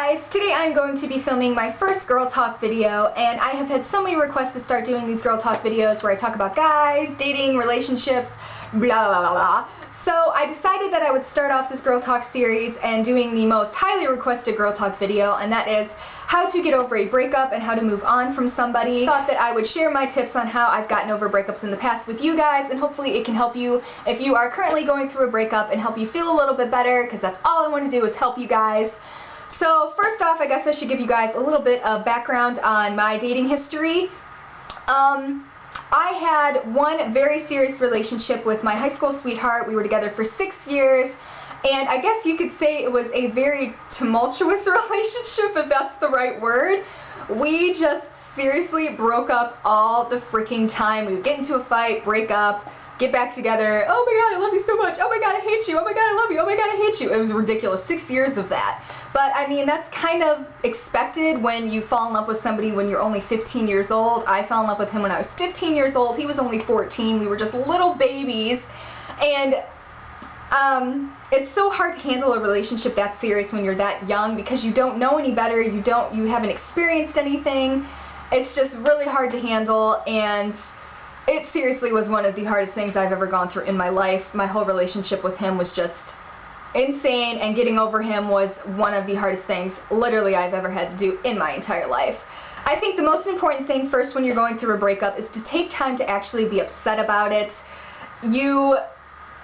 guys, today I'm going to be filming my first girl talk video, and I have had so many requests to start doing these girl talk videos where I talk about guys, dating, relationships, blah blah blah blah. So I decided that I would start off this girl talk series and doing the most highly requested girl talk video, and that is how to get over a breakup and how to move on from somebody. I thought that I would share my tips on how I've gotten over breakups in the past with you guys, and hopefully it can help you if you are currently going through a breakup and help you feel a little bit better, because that's all I want to do is help you guys. So first off, I guess I should give you guys a little bit of background on my dating history. I had one very serious relationship with my high school sweetheart. We were together for 6 years, and I guess you could say it was a very tumultuous relationship, if that's the right word. We just seriously broke up all the freaking time. We would get into a fight, break up, get back together. Oh my god, I love you so much. Oh my god, I hate you. Oh my god, I love you. Oh my god, I hate you. It was ridiculous. 6 years of that. But I mean, that's kind of expected when you fall in love with somebody when you're only 15 years old. I fell in love with him when I was 15 years old. He was only 14. We were just little babies. And it's so hard to handle a relationship that serious when you're that young because you don't know any better. You haven't experienced anything. It's just really hard to handle, and it seriously was one of the hardest things I've ever gone through in my life. My whole relationship with him was just insane, and getting over him was one of the hardest things literally I've ever had to do in my entire life. I think the most important thing first when you're going through a breakup is to take time to actually be upset about it. You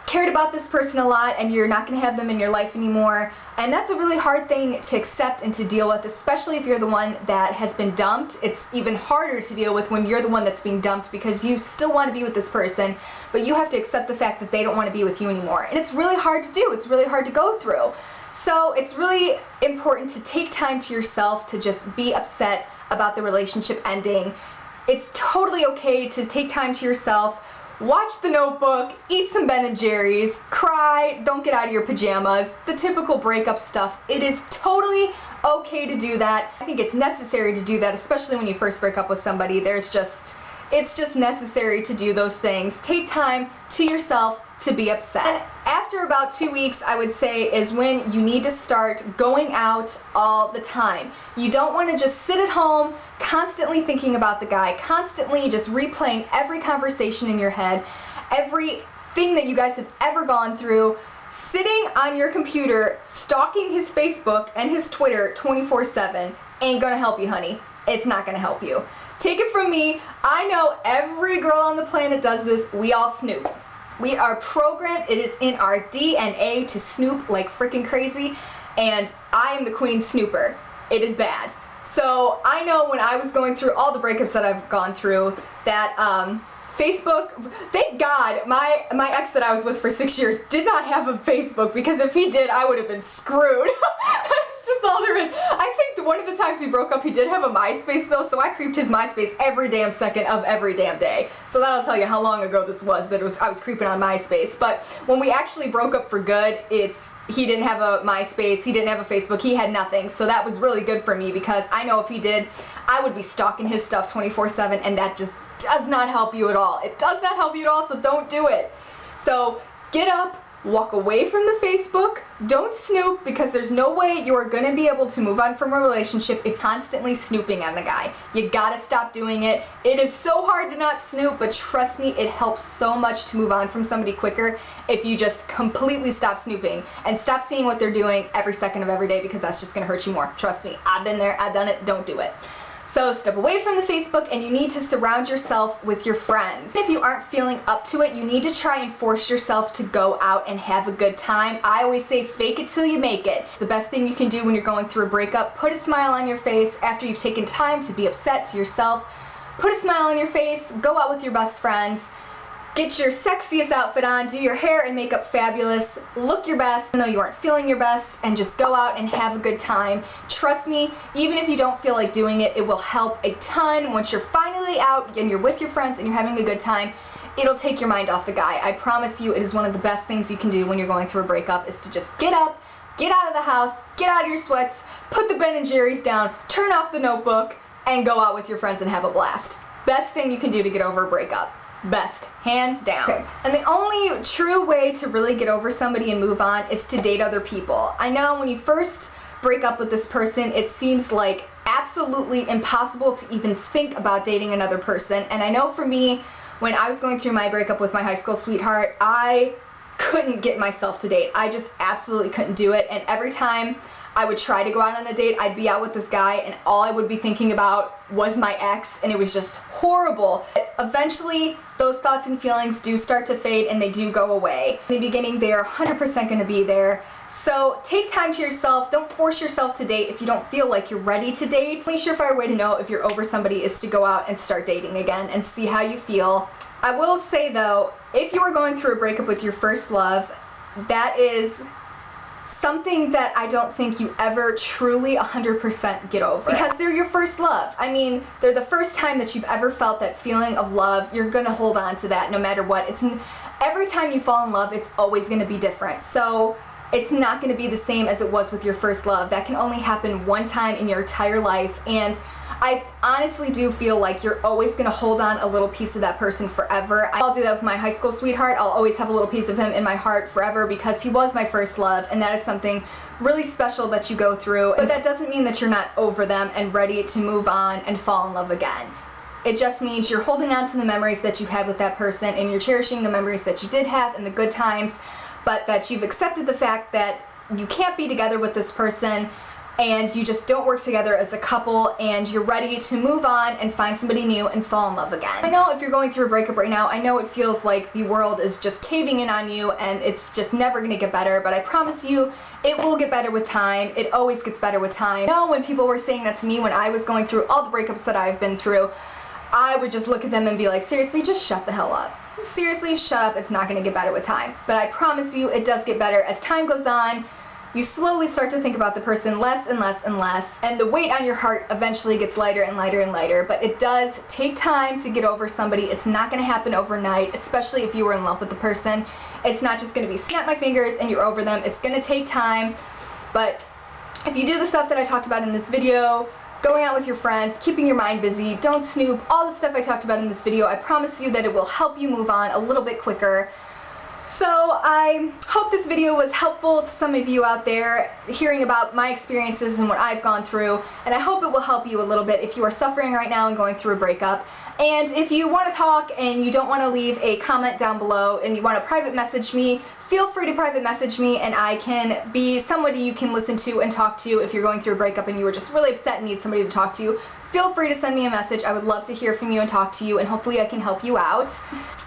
cared about this person a lot and you're not going to have them in your life anymore, and that's a really hard thing to accept and to deal with, especially if you're the one that has been dumped. It's even harder to deal with when you're the one that's being dumped because you still want to be with this person, but you have to accept the fact that they don't want to be with you anymore, and it's really hard to do. It's really hard to go through. So it's really important to take time to yourself to just be upset about the relationship ending. It's totally okay to take time to yourself. Watch The Notebook, eat some Ben & Jerry's, cry, don't get out of your pajamas, the typical breakup stuff. It is totally okay to do that. I think it's necessary to do that, especially when you first break up with somebody. It's just necessary to do those things. Take time to yourself to be upset. And after about 2 weeks, I would say, is when you need to start going out all the time. You don't want to just sit at home constantly thinking about the guy, constantly just replaying every conversation in your head, everything that you guys have ever gone through, sitting on your computer stalking his Facebook and his Twitter 24/7 ain't gonna help you, honey. It's not gonna help you. Take it from me, I know every girl on the planet does this. We all snoop. We are programmed, it is in our DNA to snoop like freaking crazy, and I am the queen snooper. It is bad. So I know when I was going through all the breakups that I've gone through that Facebook, thank God my ex that I was with for 6 years did not have a Facebook, because if he did, I would have been screwed. That's just all there is. I think one of the times we broke up, he did have a MySpace though, so I creeped his MySpace every damn second of every damn day. So that'll tell you how long ago this was that I was creeping on MySpace. But when we actually broke up for good, he didn't have a MySpace, he didn't have a Facebook, he had nothing. So that was really good for me, because I know if he did, I would be stalking his stuff 24/7, and that just does not help you at all. It does not help you at all, so don't do it. So get up, walk away from the Facebook, don't snoop, because there's no way you're gonna be able to move on from a relationship if constantly snooping on the guy. You gotta stop doing it. It is so hard to not snoop, but trust me, it helps so much to move on from somebody quicker if you just completely stop snooping and stop seeing what they're doing every second of every day, because that's just gonna hurt you more. Trust me, I've been there, I've done it, don't do it. So step away from the Facebook, and you need to surround yourself with your friends. If you aren't feeling up to it, you need to try and force yourself to go out and have a good time. I always say fake it till you make it. The best thing you can do when you're going through a breakup, put a smile on your face after you've taken time to be upset to yourself. Put a smile on your face, go out with your best friends, get your sexiest outfit on, do your hair and makeup fabulous, look your best even though you aren't feeling your best, and just go out and have a good time. Trust me, even if you don't feel like doing it, it will help a ton. Once you're finally out and you're with your friends and you're having a good time, it'll take your mind off the guy. I promise you, it is one of the best things you can do when you're going through a breakup, is to just get up, get out of the house, get out of your sweats, put the Ben & Jerry's down, turn off the Notebook, and go out with your friends and have a blast. Best thing you can do to get over a breakup. Best, hands down. Okay. And the only true way to really get over somebody and move on is to date other people. I know when you first break up with this person, it seems like absolutely impossible to even think about dating another person. And I know for me, when I was going through my breakup with my high school sweetheart, I couldn't get myself to date. I just absolutely couldn't do it. And every time I would try to go out on a date, I'd be out with this guy and all I would be thinking about was my ex, and it was just horrible. Eventually, those thoughts and feelings do start to fade and they do go away. In the beginning, they are 100% going to be there. So take time to yourself. Don't force yourself to date if you don't feel like you're ready to date. The only surefire way to know if you're over somebody is to go out and start dating again and see how you feel. I will say though, if you are going through a breakup with your first love, that is something that I don't think you ever truly 100% get over. Because they're your first love. I mean, they're the first time that you've ever felt that feeling of love. You're gonna hold on to that no matter what. Every time you fall in love, it's always gonna be different. So it's not gonna be the same as it was with your first love. That can only happen one time in your entire life. And I honestly do feel like you're always gonna hold on a little piece of that person forever. I'll do that with my high school sweetheart. I'll always have a little piece of him in my heart forever because he was my first love, and that is something really special that you go through. But that doesn't mean that you're not over them and ready to move on and fall in love again. It just means you're holding on to the memories that you had with that person and you're cherishing the memories that you did have and the good times, but that you've accepted the fact that you can't be together with this person and you just don't work together as a couple, and you're ready to move on and find somebody new and fall in love again. I know if you're going through a breakup right now, I know it feels like the world is just caving in on you and it's just never gonna get better, but I promise you it will get better with time. It always gets better with time. I know when people were saying that to me when I was going through all the breakups that I've been through, I would just look at them and be like, seriously, just shut the hell up. Seriously, shut up, it's not gonna get better with time. But I promise you it does get better. As time goes on, you slowly start to think about the person less and less and less, and the weight on your heart eventually gets lighter and lighter and lighter. But it does take time to get over somebody. It's not gonna happen overnight, especially if you were in love with the person. It's not just gonna be snap my fingers and you're over them. It's gonna take time, but if you do the stuff that I talked about in this video, going out with your friends, keeping your mind busy, don't snoop, all the stuff I talked about in this video, I promise you that it will help you move on a little bit quicker. So I hope this video was helpful to some of you out there hearing about my experiences and what I've gone through, and I hope it will help you a little bit if you are suffering right now and going through a breakup. And if you want to talk and you don't want to leave a comment down below and you want to private message me, feel free to private message me and I can be somebody you can listen to and talk to if you're going through a breakup and you were just really upset and need somebody to talk to. Feel free to send me a message. I would love to hear from you and talk to you, and hopefully I can help you out.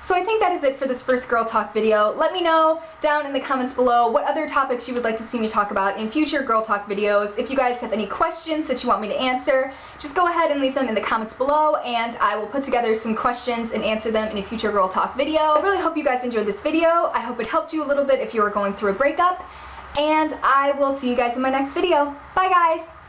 So I think that is it for this first girl talk video. Let me know down in the comments below what other topics you would like to see me talk about in future girl talk videos. If you guys have any questions that you want me to answer, just go ahead and leave them in the comments below and I will put together some questions and answer them in a future girl talk video. I really hope you guys enjoyed this video. I hope it helped you a little bit if you were going through a breakup, and I will see you guys in my next video. Bye guys!